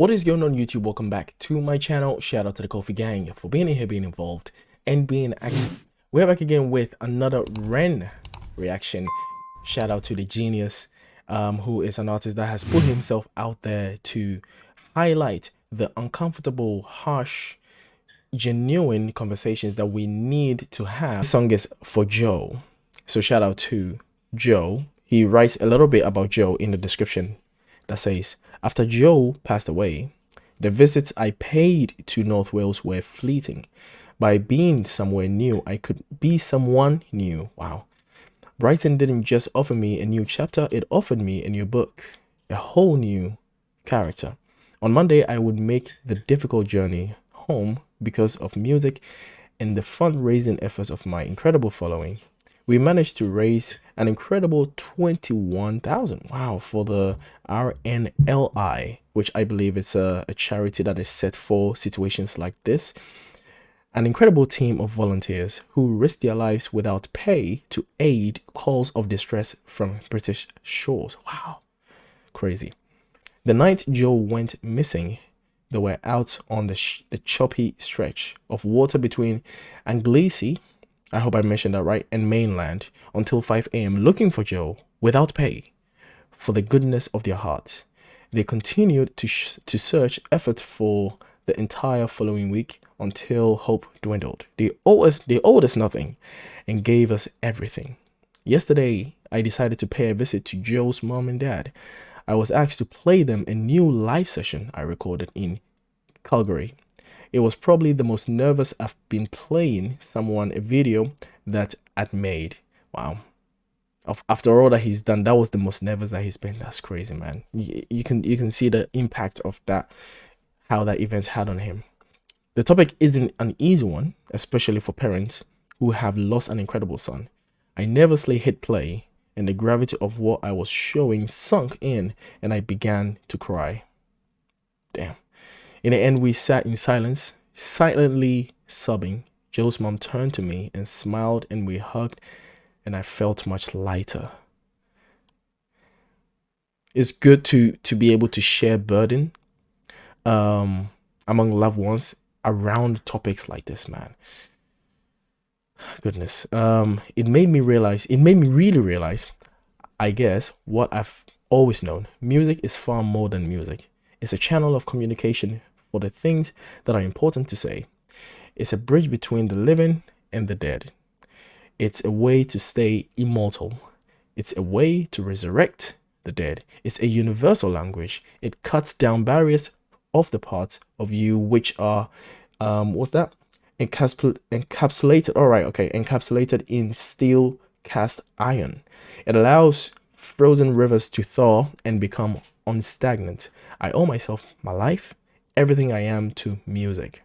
What is going on, YouTube? Welcome back to my channel. Shout out to the Kofi gang for being here, being involved, and being active. We're back again with another Ren reaction. Shout out to the genius, who is an artist that has put himself out there to highlight the uncomfortable, harsh, genuine conversations that we need to have. This song is for Joe. So shout out to Joe. He writes a little bit about Joe in the description that says, after Joe passed away, the visits I paid to North Wales were fleeting. By being somewhere new, I could be someone new. Wow. Brighton didn't just offer me a new chapter, it offered me a new book, a whole new character. On Monday, I would make the difficult journey home because of music and the fundraising efforts of my incredible following. We managed to raise an incredible 21,000. Wow, for the RNLI, which I believe is a charity that is set for situations like this. An incredible team of volunteers who risked their lives without pay to aid calls of distress from British shores. Wow, crazy. The night Joe went missing, they were out on the choppy stretch of water between Anglesey, I hope I mentioned that right, and mainland until 5 a.m. looking for Joe without pay for the goodness of their heart. They continued to search effort for the entire following week until hope dwindled. They owed us nothing and gave us everything. Yesterday, I decided to pay a visit to Joe's mom and dad. I was asked to play them a new live session I recorded in Calgary. It was probably the most nervous I've been playing someone a video that I'd made. Wow. After all that he's done, that was the most nervous that he's been. That's crazy, man. You can see the impact of that, how that event had on him. The topic isn't an easy one, especially for parents who have lost an incredible son. I nervously hit play, and the gravity of what I was showing sunk in, and I began to cry. Damn. In the end, we sat in silence, silently sobbing. Joe's mom turned to me and smiled, and we hugged, and I felt much lighter. It's good to be able to share burden among loved ones around topics like this, man. Goodness. It made me really realize, I guess, what I've always known. Music is far more than music. It's a channel of communication for the things that are important to say. It's a bridge between the living and the dead. It's a way to stay immortal. It's a way to resurrect the dead. It's a universal language. It cuts down barriers of the parts of you which are, encapsulated. All right, okay, encapsulated in steel cast iron. It allows frozen rivers to thaw and become unstagnant. I owe myself my life, everything I am, to music.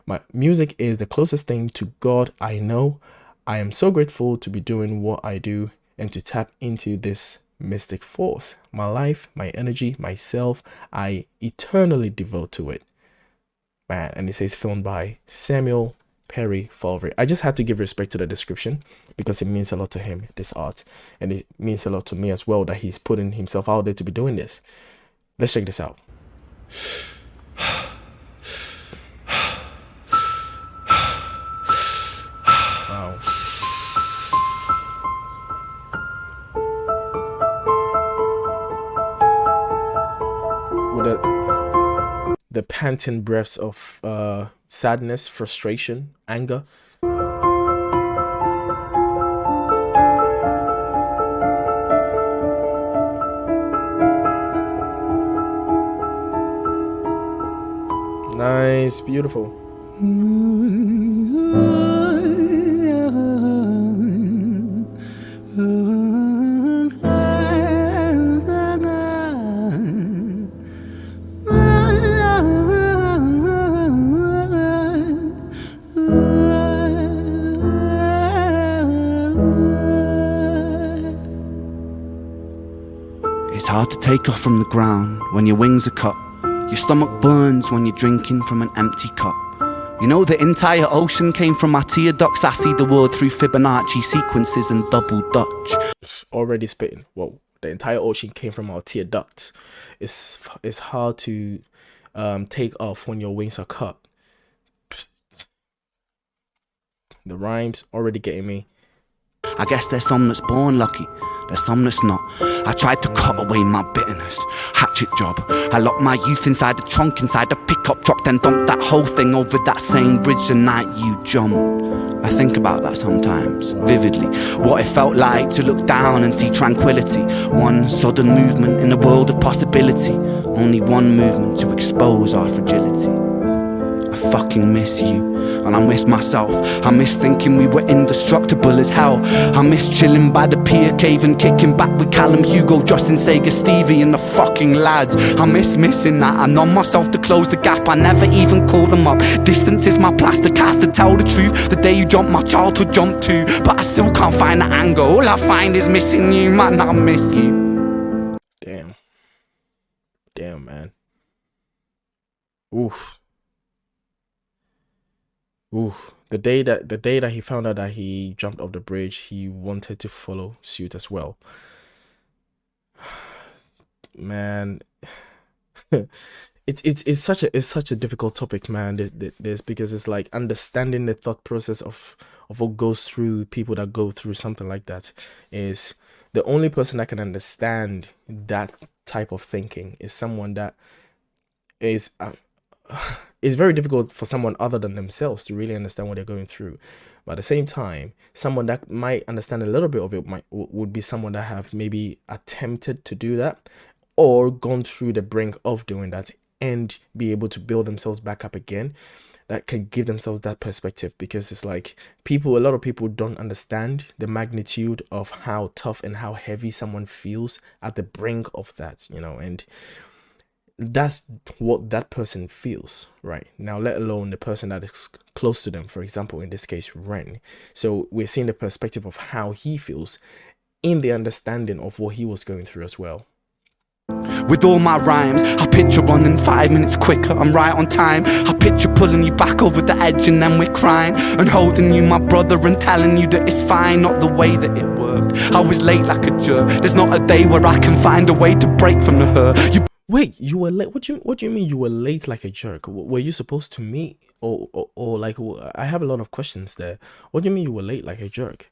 My music is the closest thing to God I know. I am so grateful to be doing what I do and to tap into this mystic force. My life, my energy, myself, I eternally devote to it. Man, and it says filmed by Samuel Perry Falvey. I just had to give respect to the description because it means a lot to him, this art, and it means a lot to me as well that he's putting himself out there to be doing this. Let's check this out. Wow. With the panting breaths of sadness, frustration, anger. Nice, beautiful. It's hard to take off from the ground when your wings are cut. Your stomach burns when you're drinking from an empty cup. You know the entire ocean came from my tear ducts. I see the world through Fibonacci sequences and double Dutch. Already spitting. Whoa. The entire ocean came from our tear ducts. It's hard to take off when your wings are cut. The rhymes already getting me. I guess there's some that's born lucky, there's some that's not. I tried to cut away my bitterness, hatchet job. I locked my youth inside the trunk, inside the pickup truck, then dumped that whole thing over that same bridge the night you jumped. I think about that sometimes, vividly. What it felt like to look down and see tranquility. One sudden movement in a world of possibility. Only one movement to expose our fragility. I fucking miss you, and I miss myself. I miss thinking we were indestructible as hell. I miss chilling by the pier cave and kicking back with Callum, Hugo, Justin, Sega, Stevie and the fucking lads. I miss missing that. I numb myself to close the gap. I never even call them up. Distance is my plaster cast, to tell the truth. The day you jumped, my childhood jumped too. But I still can't find the anger. All I find is missing you, man. I miss you. Damn, man. Oof. The day that he found out that he jumped off the bridge, he wanted to follow suit as well. Man, it's such a difficult topic, man. This because it's like understanding the thought process of what goes through people that go through something like that. Is the only person that can understand that type of thinking is someone that is it's very difficult for someone other than themselves to really understand what they're going through. But at the same time, someone that might understand a little bit of it would be someone that have maybe attempted to do that or gone through the brink of doing that and be able to build themselves back up again. That can give themselves that perspective, because it's like a lot of people don't understand the magnitude of how tough and how heavy someone feels at the brink of that, you know, and that's what that person feels right now, let alone the person that is close to them, for example in this case Ren. So we're seeing the perspective of how he feels in the understanding of what he was going through as well. With all my rhymes, I picture running 5 minutes quicker, I'm right on time. I picture pulling you back over the edge and then we're crying, and holding you, my brother, and telling you that it's fine, not the way that it worked. I was late like a jerk, there's not a day where I can find a way to break from the hurt. Wait, you were late? What do you mean you were late like a jerk? Were you supposed to meet or like, I have a lot of questions there. What do you mean you were late like a jerk?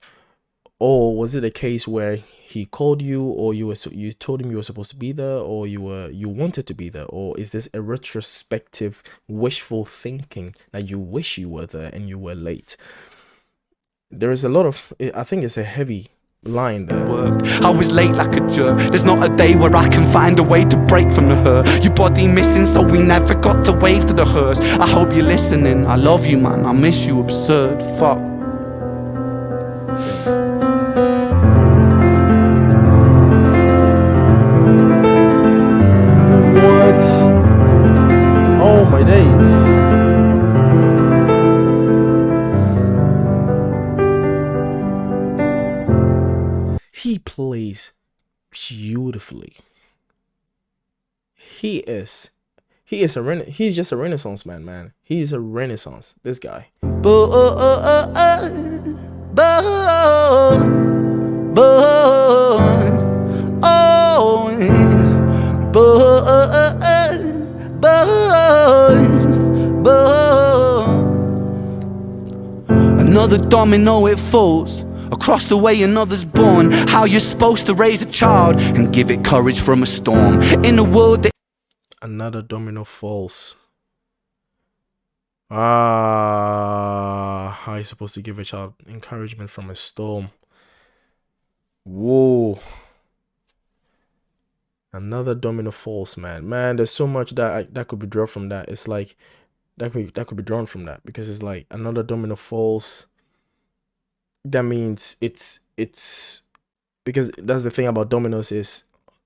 Or was it a case where he called you, or you told him you were supposed to be there, or you wanted to be there? Or is this a retrospective wishful thinking that you wish you were there and you were late? There is a lot of, I think it's a heavy line there. I was late like a jerk, there's not a day where I can find a way to break from the hurt. Your body missing, so we never got to wave to the hearse. I hope you're listening, I love you, man, I miss you, absurd, fuck. What? Oh my days. He plays beautifully. He's just a renaissance man. He's a renaissance, this guy. Another domino, it falls. Across the way another's born. How you're supposed to raise a child and give it courage from a storm. In a world that another domino falls. How are you supposed to give a child encouragement from a storm? Whoa. Another domino falls, man. There's so much that could be drawn from that. It's like that could be drawn from that, because it's like another domino falls. That means it's because that's the thing about dominoes, is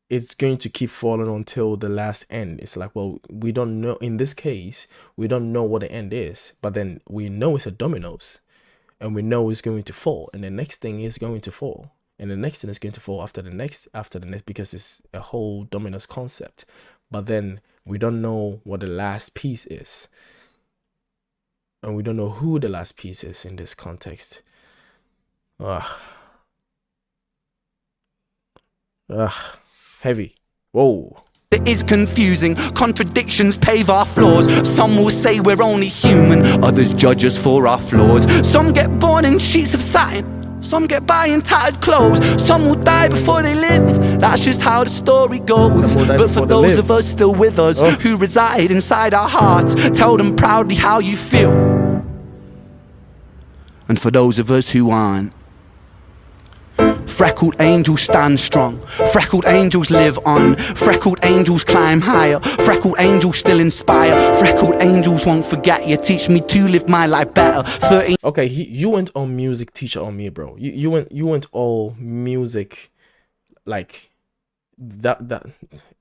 it's going to keep falling until the last end. It's like, well, we don't know, in this case we don't know what the end is, but then we know it's a dominoes, and we know it's going to fall, and the next thing is going to fall, and the next thing is going to fall after the next, because it's a whole dominoes concept. But then we don't know what the last piece is, and we don't know who the last piece is in this context. Heavy. Whoa. It is confusing, contradictions pave our flaws. Some will say we're only human, others judge us for our flaws. Some get born in sheets of satin, some get by in tattered clothes. Some will die before they live, that's just how the story goes. But for those of us still with us, who reside inside our hearts, tell them proudly how you feel. And for those of us who aren't, freckled angels stand strong, freckled angels live on, freckled angels climb higher, freckled angels still inspire, freckled angels won't forget you, teach me to live my life better. 13. Okay, you went on music teacher on me, bro. You went all music, like that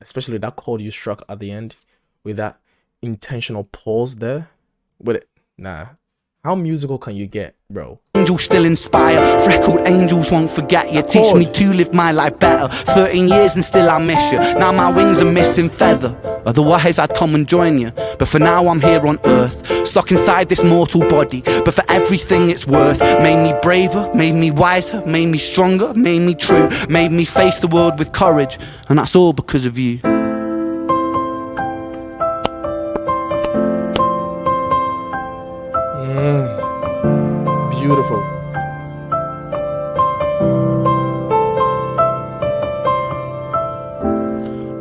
especially that chord you struck at the end with that intentional pause there with it. Nah, how musical can you get, bro? Angels still inspire, freckled angels won't forget you, teach me to live my life better. 13 years and still I miss you, now my wings are missing feather. Otherwise I'd come and join you, but for now I'm here on earth, stuck inside this mortal body. But for everything it's worth, made me braver, made me wiser, made me stronger, made me true, made me face the world with courage, and that's all because of you. Beautiful.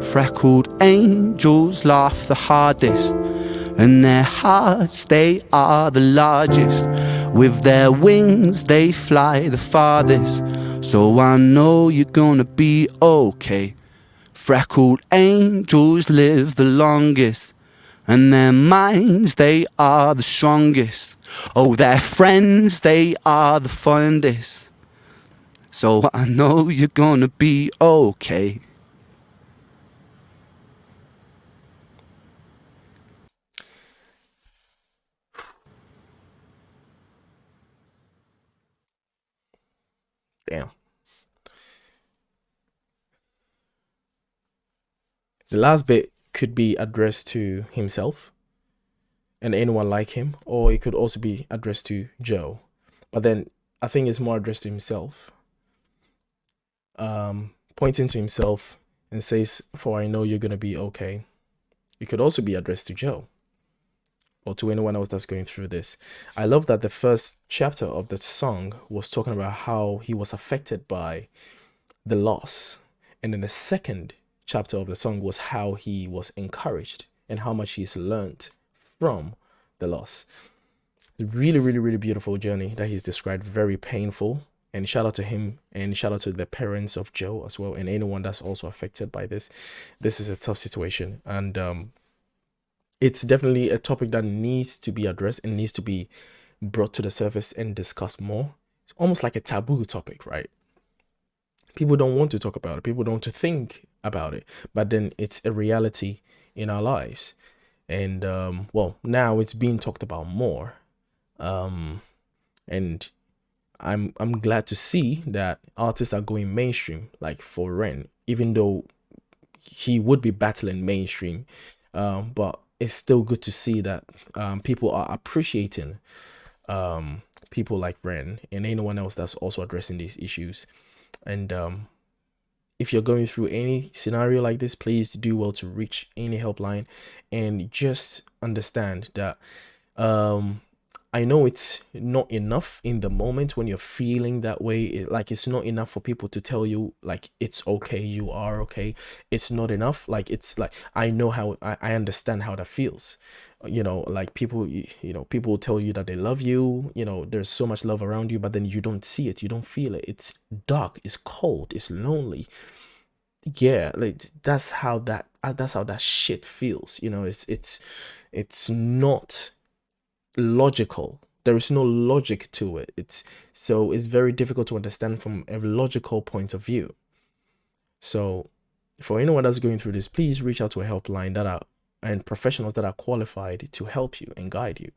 Freckled angels laugh the hardest, and their hearts, they are the largest. With their wings they fly the farthest, so I know you're gonna be okay. Freckled angels live the longest, and their minds, they are the strongest. Oh, their friends, they are the fondest, so I know you're gonna be okay. Damn. The last bit could be addressed to himself and anyone like him, or it could also be addressed to Joe. But then I think it's more addressed to himself. Pointing to himself and says, "For I know you're gonna be okay." It could also be addressed to Joe or to anyone else that's going through this. I love that the first chapter of the song was talking about how he was affected by the loss, and then the second chapter of the song was how he was encouraged and how much he's learned from the loss. Really, really, really beautiful journey that he's described. Very painful, and shout out to him, and shout out to the parents of Joe as well, and anyone that's also affected by this. This is a tough situation, and it's definitely a topic that needs to be addressed and needs to be brought to the surface and discussed more. It's almost like a taboo topic, right? People don't want to talk about it, people don't want to think about it, but then it's a reality in our lives. And well, now it's being talked about more, and I'm glad to see that artists are going mainstream, like for Ren, even though he would be battling mainstream, but it's still good to see that people are appreciating people like Ren and anyone else that's also addressing these issues. And if you're going through any scenario like this, please do well to reach any helpline, and just understand that I know it's not enough in the moment when you're feeling that way. Like, it's not enough for people to tell you like it's okay, you are okay. It's not enough. Like, it's like, I know how, I understand how that feels. You know, like people, people will tell you that they love you, there's so much love around you, but then you don't see it, you don't feel it. It's dark, it's cold, it's lonely. Yeah, like that's how that shit feels. It's not logical. There is no logic to it. It's very difficult to understand from a logical point of view. So for anyone that's going through this, please reach out to a helpline and professionals that are qualified to help you and guide you.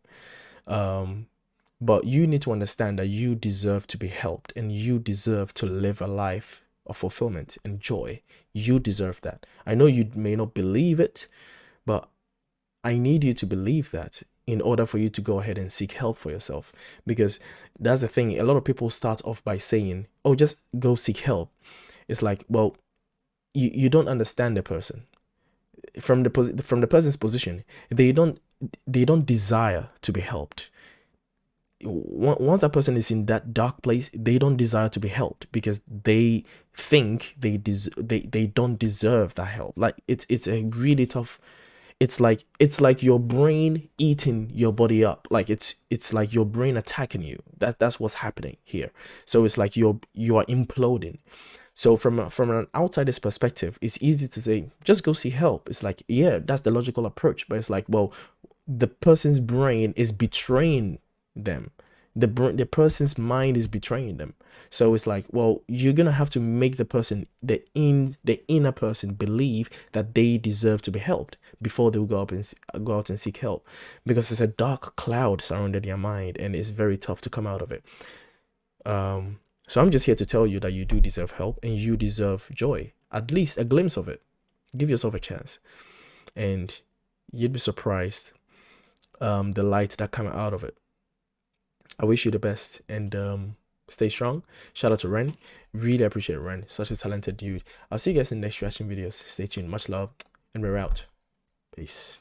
But you need to understand that you deserve to be helped, and you deserve to live a life of fulfillment and joy. You deserve that. I know you may not believe it, but I need you to believe that in order for you to go ahead and seek help for yourself. Because that's the thing. A lot of people start off by saying, "Oh, just go seek help." It's like, well, you don't understand the person. from the person's position, they don't desire to be helped. Once that person is in that dark place, they don't desire to be helped because they think they don't deserve that help. Like it's a really tough. It's like your brain eating your body up. Like it's like your brain attacking you. That's what's happening here. So it's like you are imploding. So from an outsider's perspective, it's easy to say just go see help. It's like, yeah, that's the logical approach, but it's like, well, the person's brain is betraying them. The person's mind is betraying them. So it's like, well, you're gonna have to make the person, the inner person, believe that they deserve to be helped before they'll go out and seek help, because there's a dark cloud surrounding their mind and it's very tough to come out of it. So I'm just here to tell you that you do deserve help and you deserve joy, at least a glimpse of it. Give yourself a chance, and you'd be surprised the light that come out of it. I wish you the best, and stay strong. Shout out to Ren. Really appreciate Ren. Such a talented dude. I'll see you guys in the next reaction videos. Stay tuned. Much love, and we're out. Peace.